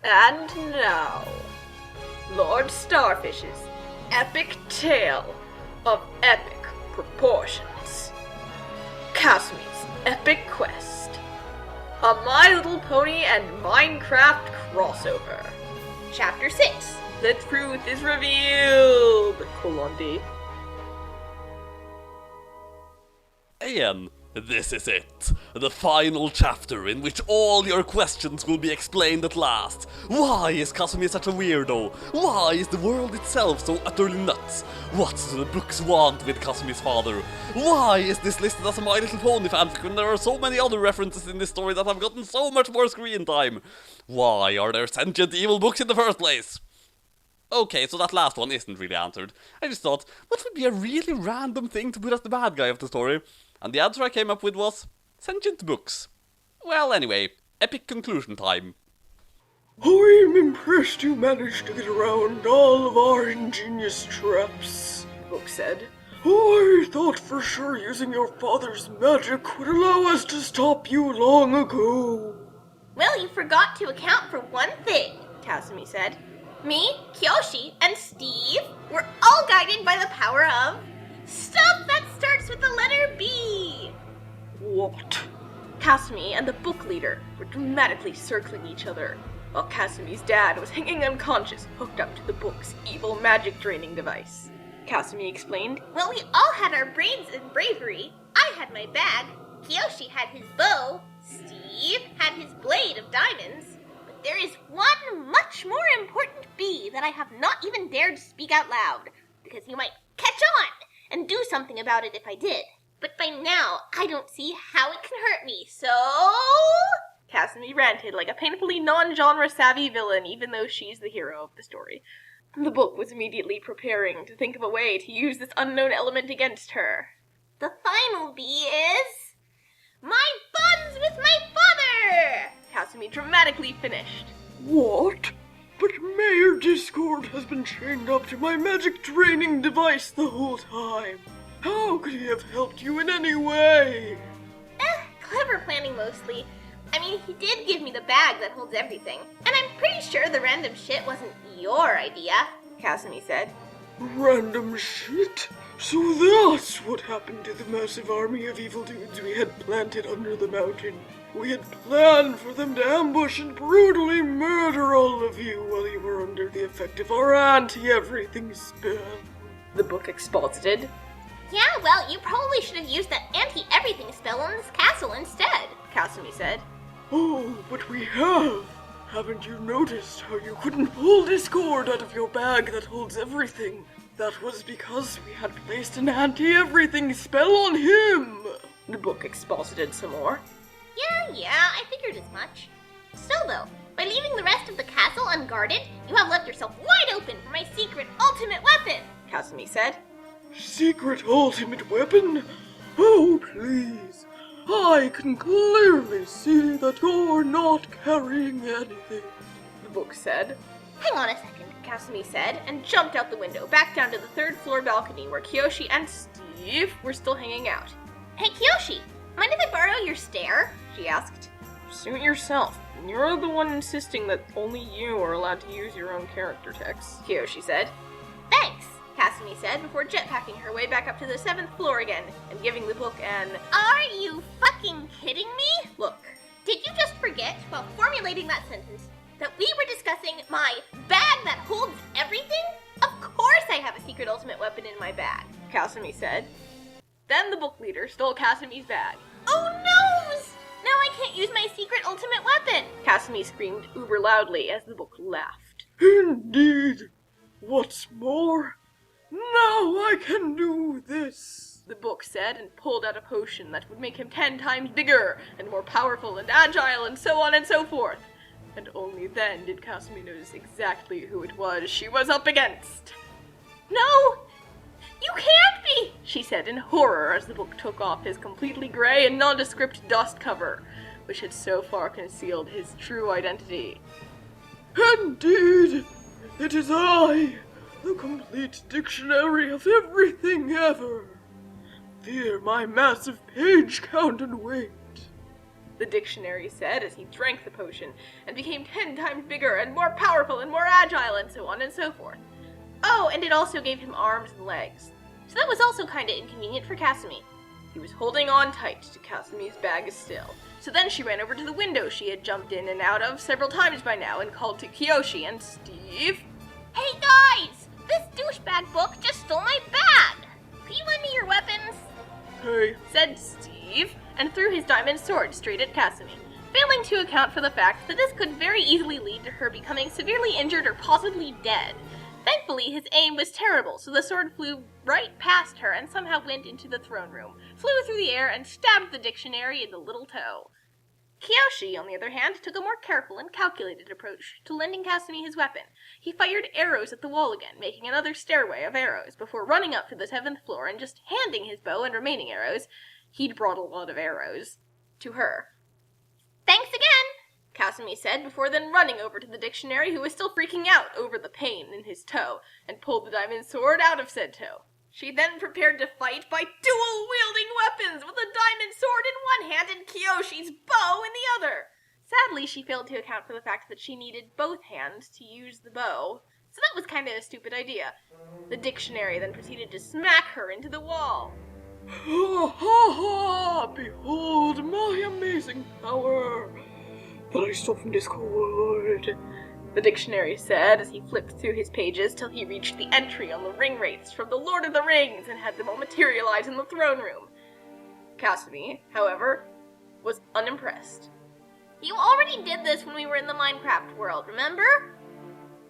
And now, Lord Starfish's epic tale of epic proportions. Kasumi's epic quest. A My Little Pony and Minecraft crossover. Chapter 6. The truth is revealed! D. Ian, this is it. The final chapter in which all your questions will be explained at last. Why is Kasumi such a weirdo? Why is the world itself so utterly nuts? What do the books want with Kasumi's father? Why is this listed as a My Little Pony fanfic when there are so many other references in this story that have gotten so much more screen time? Why are there sentient evil books in the first place? Okay, so that last one isn't really answered. I just thought, what would be a really random thing to put as the bad guy of the story? And the answer I came up with was sentient books. Well, anyway, epic conclusion time. I am impressed you managed to get around all of our ingenious traps, the book said. I thought for sure using your father's magic would allow us to stop you long ago. Well, you forgot to account for one thing, Kasumi said. Me, Kyoshi, and Steve were all guided by the power of stuff that starts with the letter B. What? Kasumi and the book leader were dramatically circling each other, while Kasumi's dad was hanging unconscious, hooked up to the book's evil magic draining device. Kasumi explained, Well, we all had our brains and bravery. I had my bag, Kyoshi had his bow, Steve had his blade of diamonds. But there is one much more important B that I have not even dared to speak out loud, because you might catch on and do something about it if I did. But by now, I don't see how it can hurt me, so... Kasumi ranted like a painfully non-genre savvy villain, even though she's the hero of the story. The book was immediately preparing to think of a way to use this unknown element against her. The final B is... my buns with my father! Kasumi dramatically finished. What? But Mayor Discord has been chained up to my magic draining device the whole time. How could he have helped you in any way? Clever planning mostly. I mean, he did give me the bag that holds everything. And I'm pretty sure the random shit wasn't your idea, Kasumi said. Random shit? So that's what happened to the massive army of evil dudes we had planted under the mountain. We had planned for them to ambush and brutally murder all of you while you were under the effect of our anti-everything spell. The book exposited. Yeah, well, you probably should have used that anti-everything spell on this castle instead, Kasumi said. Oh, but we have. Haven't you noticed how you couldn't pull Discord out of your bag that holds everything? That was because we had placed an anti-everything spell on him. The book exposited some more. Yeah, I figured as much. Still though, by leaving the rest of the castle unguarded, you have left yourself wide open for my secret ultimate weapon, Kasumi said. Secret ultimate weapon? Oh, please. I can clearly see that you're not carrying anything, the book said. Hang on a second, Kasumi said, and jumped out the window, back down to the third floor balcony where Kyoshi and Steve were still hanging out. Hey, Kyoshi, mind if I borrow your stair? She asked. Suit yourself. You're the one insisting that only you are allowed to use your own character text, Kyoshi said. Thanks, Kasumi said before jetpacking her way back up to the 7th floor again and giving the book an Are you fucking kidding me? Look. Did you just forget, while formulating that sentence, that we were discussing my bag that holds everything? Of course I have a secret ultimate weapon in my bag, Kasumi said. Then the book leader stole Kasumi's bag. Oh no! Now I can't use my secret ultimate weapon! Kasumi screamed uber loudly as the book laughed. Indeed. What's more, now I can do this, the book said, and pulled out a potion that would make him 10 times bigger and more powerful and agile and so on and so forth. And only then did Kasumi notice exactly who it was she was up against. No! You can't be! She said in horror as the book took off his completely gray and nondescript dust cover, which had so far concealed his true identity. Indeed, it is I, the complete dictionary of everything ever. Fear my massive page count and weight. the dictionary said as he drank the potion and became 10 times bigger and more powerful and more agile and so on and so forth. Oh, and it also gave him arms and legs. So that was also kinda inconvenient for Kasumi. He was holding on tight to Kasumi's bag still. So then she ran over to the window she had jumped in and out of several times by now and called to Kiyoshi and Steve. Hey guys! This douchebag book just stole my bag! Can you lend me your weapons? Hey, Said Steve, and threw his diamond sword straight at Kasumi, failing to account for the fact that this could very easily lead to her becoming severely injured or possibly dead. Thankfully, his aim was terrible, so the sword flew right past her and somehow went into the throne room, flew through the air, and stabbed the dictionary in the little toe. Kiyoshi, on the other hand, took a more careful and calculated approach to lending Kasumi his weapon. He fired arrows at the wall again, making another stairway of arrows, before running up to the 7th floor and just handing his bow and remaining arrows — he'd brought a lot of arrows — to her. Thanks again! Kasumi said, before then running over to the dictionary, who was still freaking out over the pain in his toe, and pulled the diamond sword out of said toe. She then prepared to fight by dual-wielding weapons, with a diamond sword in one hand and Kiyoshi's bow in the other. Sadly, she failed to account for the fact that she needed both hands to use the bow, so that was kinda a stupid idea. The dictionary then proceeded to smack her into the wall. ha ha ha! Behold my amazing power that I stole from Discord. The dictionary said as he flipped through his pages till he reached the entry on the ring wraiths from the Lord of the Rings and had them all materialize in the throne room. Kasumi, however, was unimpressed. You already did this when we were in the Minecraft world, remember?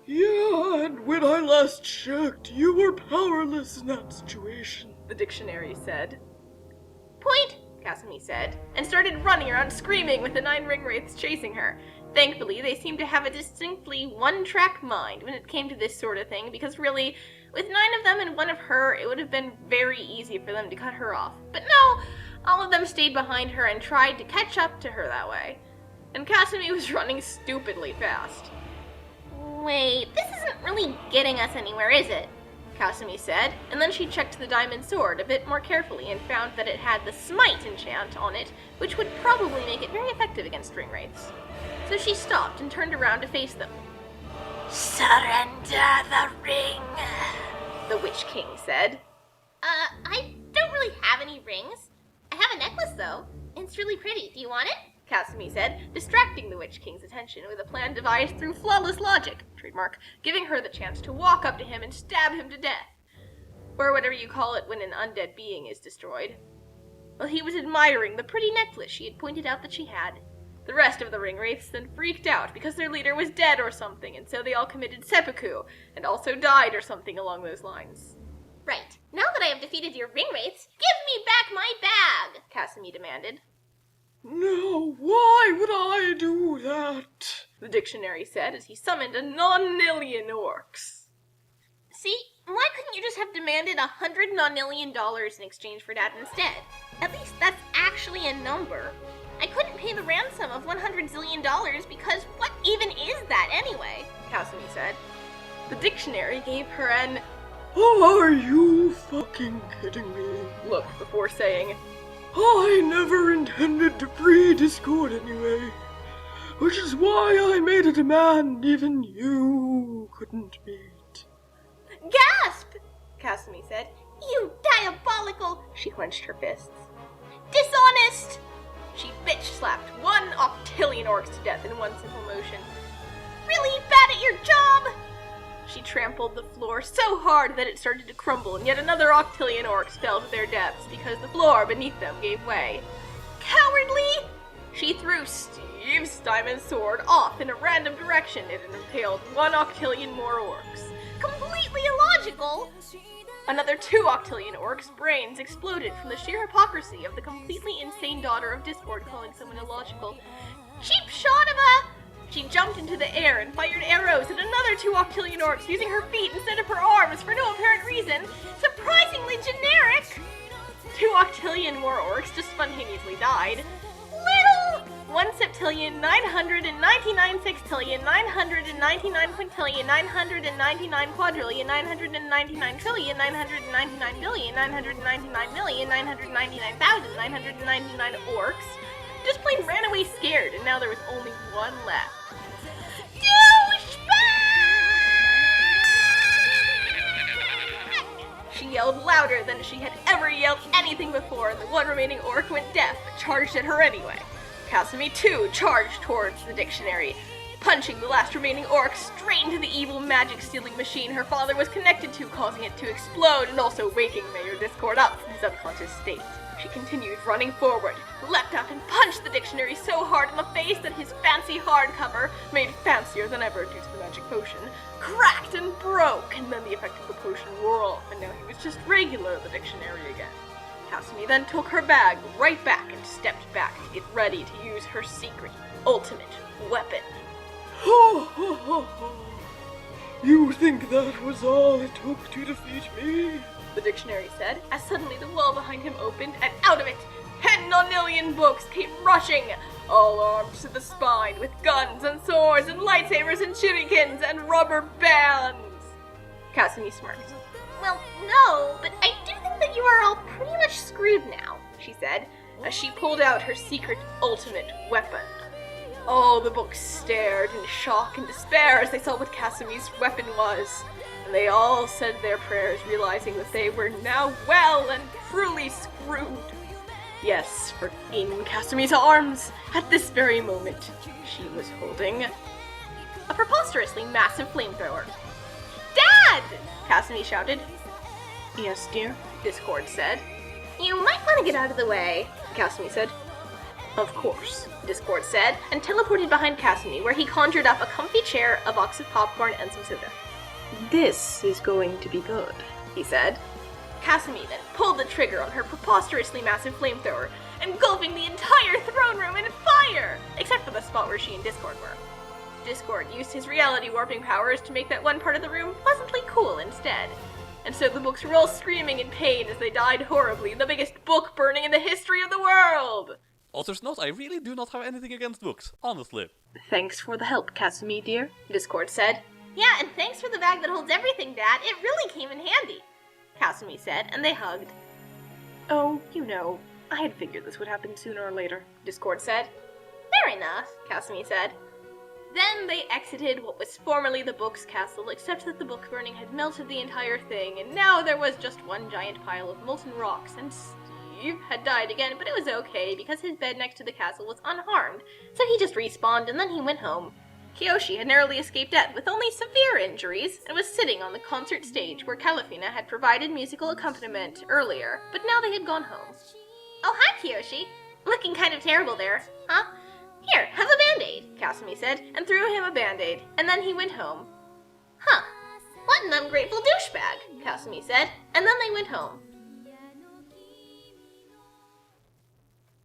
Yeah, and when I last checked, you were powerless in that situation. The dictionary said. Point! Kasumi said, and started running around screaming with the 9 ring wraiths chasing her. Thankfully, they seemed to have a distinctly one-track mind when it came to this sort of thing, because really, with 9 of them and 1 of her, it would have been very easy for them to cut her off. But no, all of them stayed behind her and tried to catch up to her that way. And Kasumi was running stupidly fast. Wait, this isn't really getting us anywhere, is it? Kasumi said, and then she checked the diamond sword a bit more carefully and found that it had the Smite enchant on it, which would probably make it very effective against ring wraiths. So she stopped and turned around to face them. Surrender the ring! The Witch King said. I don't really have any rings. I have a necklace, though. It's really pretty. Do you want it? Kasumi said, distracting the Witch King's attention with a plan devised through flawless logic, trademark, giving her the chance to walk up to him and stab him to death. Or whatever you call it when an undead being is destroyed. While he was admiring the pretty necklace she had pointed out that she had. The rest of the ring wraiths then freaked out because their leader was dead or something, and so they all committed seppuku, and also died or something along those lines. Right. Now that I have defeated your ring wraiths, give me back my bag! Kasumi demanded. No, why would I do that? The dictionary said as he summoned a nonillion orcs. See, why couldn't you just have demanded $100 nonillion in exchange for that instead? At least that's actually a number. I couldn't pay the ransom of $100 zillion because what even is that anyway? Kasumi said. The dictionary gave her an Are you fucking kidding me? look before saying, I never intended to free Discord anyway, which is why I made a demand even you couldn't meet. Gasp! Kasumi said. You diabolical, She clenched her fists. dishonest! She bitch-slapped 1 octillion orcs to death in one simple motion. Really bad at your job! She trampled the floor so hard that it started to crumble, and yet another octillion orcs fell to their depths because the floor beneath them gave way. Cowardly! She threw Steve's diamond sword off in a random direction and it impaled 1 octillion more orcs. Completely illogical! Another 2 octillion orcs' brains exploded from the sheer hypocrisy of the completely insane daughter of Discord calling someone illogical. Cheap shot of a... She jumped into the air and fired arrows at another 2 octillion orcs using her feet instead of her arms for no apparent reason. surprisingly generic! 2 octillion more orcs just spontaneously died. Little! 1 septillion, 999 sextillion, 999 quintillion, 999 quadrillion, 999 trillion, 999 billion, 999,000,999,999 orcs, just plain ran away scared, and now there was only one left. She yelled louder than she had ever yelled anything before, and the one remaining orc went deaf, but charged at her anyway. Kasumi, too, charged towards the dictionary, punching the last remaining orc straight into the evil magic-stealing machine her father was connected to, causing it to explode and also waking Mayor Discord up from his unconscious state. She continued running forward, leapt up and punched the dictionary so hard in the face that his fancy hardcover, made fancier than ever due to the magic potion, cracked and broke, and then the effect of the potion wore off, and now he was just regular the dictionary again. Kasumi then took her bag right back and stepped back to get ready to use her secret, ultimate weapon. Ho ho ho ho! You think that was all it took to defeat me? The dictionary said, as suddenly the wall behind him opened, and out of it, 10 nonillion books came rushing, all armed to the spine, with guns and swords and lightsabers and shurikens and rubber bands. Kasumi smirked. Well, no, but I do think that you are all pretty much screwed now, she said, as she pulled out her secret ultimate weapon. All the books stared in shock and despair as they saw what Kasumi's weapon was, and they all said their prayers, realizing that they were now well and truly screwed. Yes, for in Kasumi's arms, at this very moment, she was holding a preposterously massive flamethrower. Dad! Kasumi shouted. Yes, dear? Discord said. You might want to get out of the way, Kasumi said. Of course, Discord said, and teleported behind Kasumi, where he conjured up a comfy chair, a box of popcorn, and some soda. This is going to be good, he said. Kasumi then pulled the trigger on her preposterously massive flamethrower, engulfing the entire throne room in fire, except for the spot where she and Discord were. Discord used his reality warping powers to make that one part of the room pleasantly cool instead. And so the books were all screaming in pain as they died horribly in the biggest book burning in the history of the world! Author's note, I really do not have anything against books, honestly. Thanks for the help, Kasumi, dear, Discord said. Yeah, and thanks for the bag that holds everything, Dad. It really came in handy, Kasumi said, and they hugged. Oh, you know, I had figured this would happen sooner or later, Discord said. Fair enough, Kasumi said. Then they exited what was formerly the book's castle, except that the book burning had melted the entire thing, and now there was just one giant pile of molten rocks, and Steve had died again, but it was okay because his bed next to the castle was unharmed, so he just respawned and then he went home. Kiyoshi had narrowly escaped death with only severe injuries and was sitting on the concert stage where Calafina had provided musical accompaniment earlier, but now they had gone home. Oh, hi, Kiyoshi. Looking kind of terrible there, huh? Here, have a Band-Aid, Kasumi said, and threw him a Band-Aid, and then he went home. Huh. What an ungrateful douchebag, Kasumi said, and then they went home.